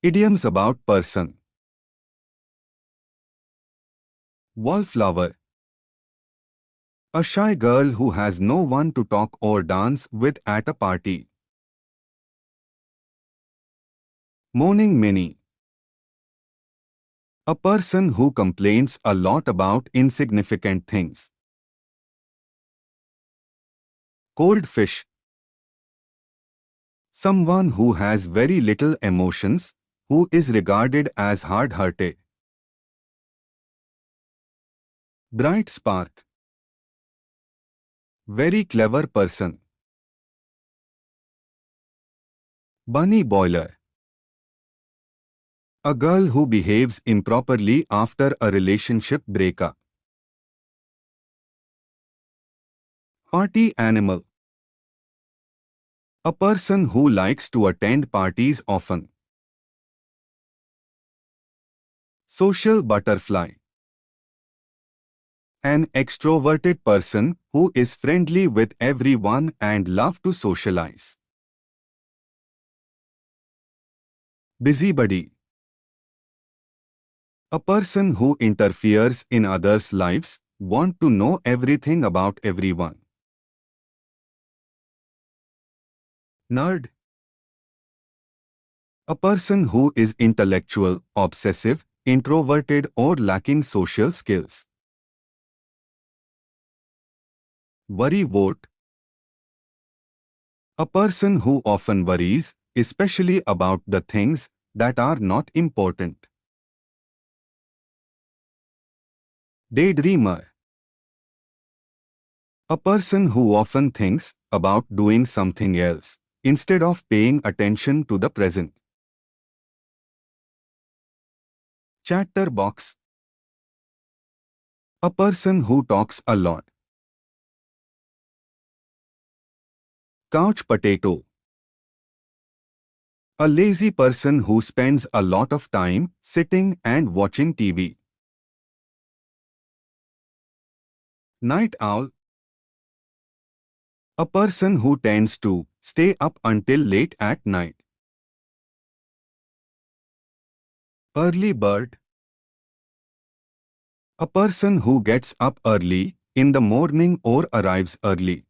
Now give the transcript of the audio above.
Idioms about person. Wallflower. A shy girl who has no one to talk or dance with at a party. Moaning Minnie. A person who complains a lot about insignificant things. Cold fish. Someone who has very little emotions, who is regarded as hard-hearted. Bright spark. Very clever person. Bunny boiler. A girl who behaves improperly after a relationship breakup. Party animal. A person who likes to attend parties often. Social butterfly. An extroverted person who is friendly with everyone and love to socialize. Busybody. A person who interferes in others' lives, want to know everything about everyone. Nerd. A person who is intellectual, obsessive, introverted or lacking social skills. Worrywart. A person who often worries, especially about the things that are not important. Daydreamer. A person who often thinks about doing something else instead of paying attention to the present. Chatterbox. A person who talks a lot. Couch potato. A lazy person who spends a lot of time sitting and watching TV. Night owl. A person who tends to stay up until late at night. Early bird. A person who gets up early in the morning or arrives early.